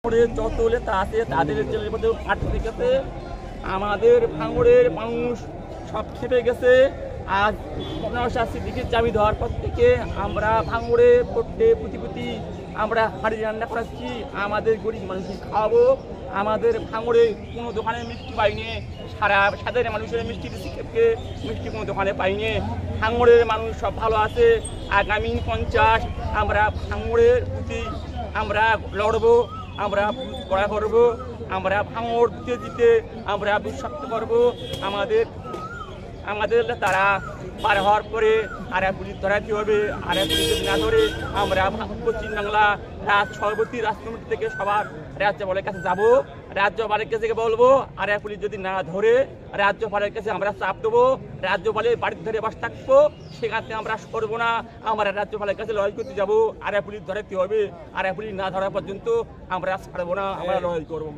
যত নেতা আছে তাদের জেলের মধ্যে আটকে গেছে। আমাদের ভাঙড়ের মানুষ সব খেপে গেছে। আজ সিদ্দিকীর জামিন দেওয়ার পর থেকে আমরা ভাঙড়ে প্রতি আমরা হাঁড়ি রান্না করাচ্ছি, আমাদের গরিব মানুষকে খাওয়াবো। আমাদের ভাঙড়ে কোনো দোকানে মিষ্টি পাইনি, সারা সাধারণ মানুষের মিষ্টি কোনো দোকানে পাইনি। ভাঙড়ের মানুষ সব ভালো আছে। আগামী 50 আমরা ভাঙড়ের প্রতি আমরা লড়বো, আমরা কড়া করবো, আমরা ভাঙড় দিতে আমরা বিশ্বস্ত করবো। আমাদের তারা পার হওয়ার পরে আর পুলিশ ধরাতে হবে। আর পুলিশ যদি না ধরে আমরা পশ্চিমবাংলা সভাপতি রাষ্ট্র কমিটি থেকে সবার রাজ্যপালের কাছে যাব, রাজ্যপালের কাছে বলবো। আর পুলিশ যদি না ধরে রাজ্যপালের কাছে আমরা চাপ দেবো, রাজ্যপালের বাড়িতে ধরে বাস থাকবো, সেখান থেকে আমরা সরবো না। আমরা রাজ্যপালের কাছে লড়াই করতে যাবো। আর পুলিশ ধরাতে হবে, আর পুলিশ না ধরা পর্যন্ত আমরা ছাড়বো না, আমরা লড়াই করবো।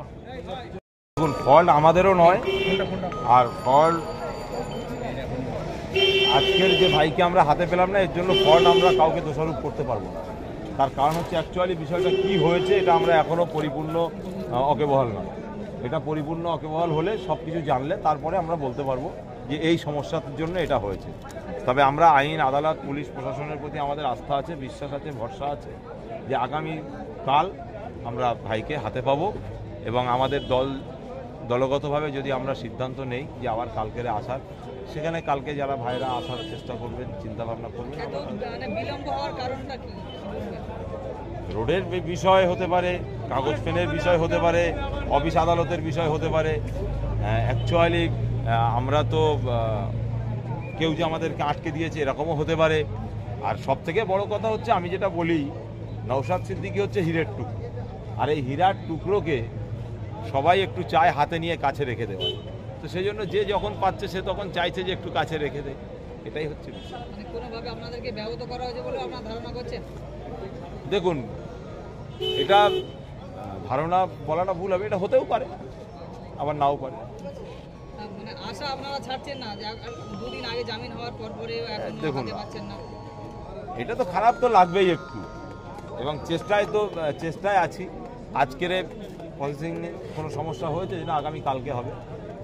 ফল্ট আমাদেরও নয়, আর ফল্ট আজকের যে ভাইকে আমরা হাতে পেলাম না, এর জন্য ফল্ট আমরা কাউকে দোষারোপ করতে পারবো না। তার কারণ হচ্ছে অ্যাকচুয়ালি বিষয়টা কি হয়েছে এটা আমরা এখনও পরিপূর্ণ ওয়াকিবহাল না। এটা পরিপূর্ণ ওয়াকিবহাল হলে সব কিছু জানলে তারপরে আমরা বলতে পারবো যে এই সমস্যার জন্য এটা হয়েছে। তবে আমরা আইন, আদালত, পুলিশ প্রশাসনের প্রতি আমাদের আস্থা আছে, বিশ্বাস আছে, ভরসা আছে যে আগামী কাল আমরা ভাইকে হাতে পাবো। এবং আমাদের দলগতভাবে যদি আমরা সিদ্ধান্ত নেই যে আবার কালকেরে আসার, সেখানে কালকে যারা ভাইরা আসার চেষ্টা করবেন, চিন্তাভাবনা করবেন। রোডের বিষয় হতে পারে, কাগজ পেনের বিষয় হতে পারে, অফিস আদালতের বিষয় হতে পারে। অ্যাকচুয়ালি আমরা তো কেউ যে আমাদেরকে আটকে দিয়েছে এরকমও হতে পারে। আর সব থেকে বড় কথা হচ্ছে, আমি যেটা বলি, নওশাদ সিদ্দিকী হচ্ছে হীরের টুকরো। আর এই হীরার টুকরোকে সবাই একটু চায় হাতে নিয়ে কাছে রেখে দেওয়া। তো সেই জন্য যে যখন পাচ্ছে সে তখন চাইছে যে একটু কাছে রেখে দেয়। এটাই হচ্ছে বিষয়। কোনোভাবে আপনাদেরকে ব্যাহত করা হয়েছে বলে আপনারা ধারণা করছেন? দেখুন, এটা ধারণা বলাটা ভুল হবে। এটা হতেও পারে, আবার নাও পারে। মানে আশা আপনারা ছাড়ছেন না যে দুদিন আগে জামিন হওয়ার পরে দেখুন, পাচ্ছেন না? এটা তো খারাপ তো লাগবেই একটু, এবং চেষ্টায় আছি। আজকের প্রসেসিংয়ে কোনো সমস্যা হয়েছে যেটা আগামী কালকে হবে।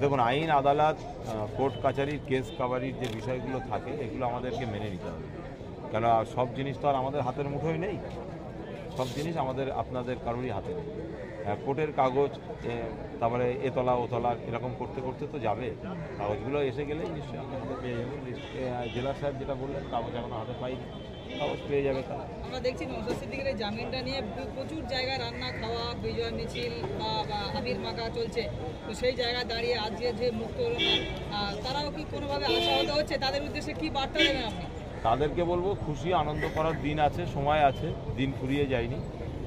দেখুন, আইন, আদালত, কোর্ট কাছারির কেস কাবারির যে বিষয়গুলো থাকে এগুলো আমাদেরকে মেনে নিতে হবে। কেন সব জিনিস তো আর আমাদের হাতের মুঠোয় নেই, সব জিনিস আমাদের আপনাদের কারোরই হাতে নেই। কোর্টের কাগজ, তারপরে এতলা ওতলা এরকম করতে করতে তো যাবে। কাগজগুলো এসে গেলেই নিশ্চয়ই আমরা হাতে পেয়ে যাবো। জেলা সাহেব যেটা বললেন, কাগজ এখন হাতে পাইনি, কাগজ পেয়ে যাবে তারা। আমরা দেখছি নওশাদ সিদ্দিকীর এই জামিনটা নিয়ে প্রচুর জায়গায় রান্না খাওয়া, বিজয় মিছিল বা আবির মাখা চলছে। তো সেই জায়গায় দাঁড়িয়ে আজকে যে মুক্ত হলো না, তারাও কি কোনোভাবে আশাহত হচ্ছে? তাদের উদ্দেশ্যে কি বার্তা দেবেন আপনি? তাদেরকে বলবো, খুশি আনন্দ করার দিন আছে, সময় আছে, দিন ফুরিয়ে যায়নি।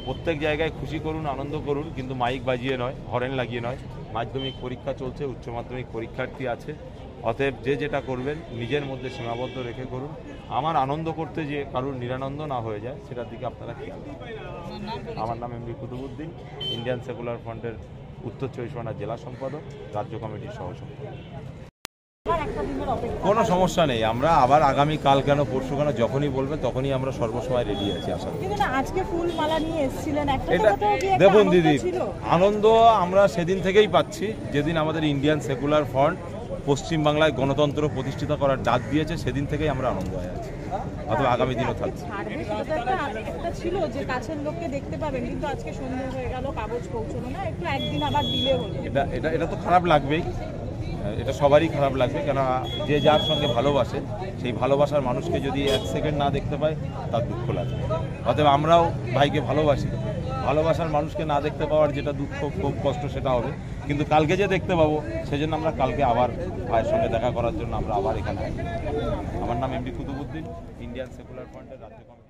প্রত্যেক জায়গায় খুশি করুন, আনন্দ করুন, কিন্তু মাইক বাজিয়ে নয়, হরেন লাগিয়ে নয়। মাধ্যমিক পরীক্ষা চলছে, উচ্চ মাধ্যমিক পরীক্ষার্থী আছে। অতএব যে যেটা করবেন নিজের মধ্যে সীমাবদ্ধ রেখে করুন। আমার আনন্দ করতে যে কারুর নিরানন্দ না হয়ে যায় সেটার দিকে আপনারা খেয়াল রাখবেন। আমার নাম এমডি কুতুবুদ্দিন, ইন্ডিয়ান সেকুলার ফ্রন্টের উত্তর 24 পরগনা জেলা সম্পাদক, রাজ্য কমিটির সহ সম্পাদক। কোনো সমস্যা নেই, আমরা আবার আগামী কাল কেন পরশু কেন যখনই বলবেন তখনই আমরা সর্বসময় রেডি আছি। আশা করি আজকে ফুলমালা নিয়ে এসেছিলেন, এটা দেখুন দিদি, আনন্দ আমরা সেদিন থেকেই পাচ্ছি যেদিন আমাদের ইন্ডিয়ান সেকুলার ফ্রন্ট পশ্চিমবাংলায় গণতন্ত্র প্রতিষ্ঠিত করার ডাক দিয়েছে, সেদিন থেকেই আমরা আনন্দ হয়ে আছি। অথবা আগামী দিনও থাকছে। একটা ছিল যে কাছের লোককে দেখতে পাবেন, কিন্তু আজকে সন্ধ্যা হয়ে গেল, কাগজ পৌঁছলো না, একটু একদিন আবার দিলে হলো। এটা তো খারাপ লাগবেই, এটা সবারই খারাপ লাগবে। কেন যে যার সঙ্গে ভালোবাসে, সেই ভালোবাসার মানুষকে যদি 1 সেকেন্ড না দেখতে পায় তার দুঃখ লাগবে। অতএব আমরাও ভাইকে ভালোবাসি, ভালোবাসার মানুষকে না দেখতে পাওয়ার যেটা দুঃখ, খুব কষ্ট, সেটা হবে। কিন্তু কালকে যে দেখতে পাবো সেজন্য আমরা কালকে আবার ভাইয়ের সঙ্গে দেখা করার জন্য আমরা আবার এখানে। আমার নাম এমডি কুতুবুদ্দিন, ইন্ডিয়ান সেকুলার ফ্রন্টের রাজ্য কমিটি।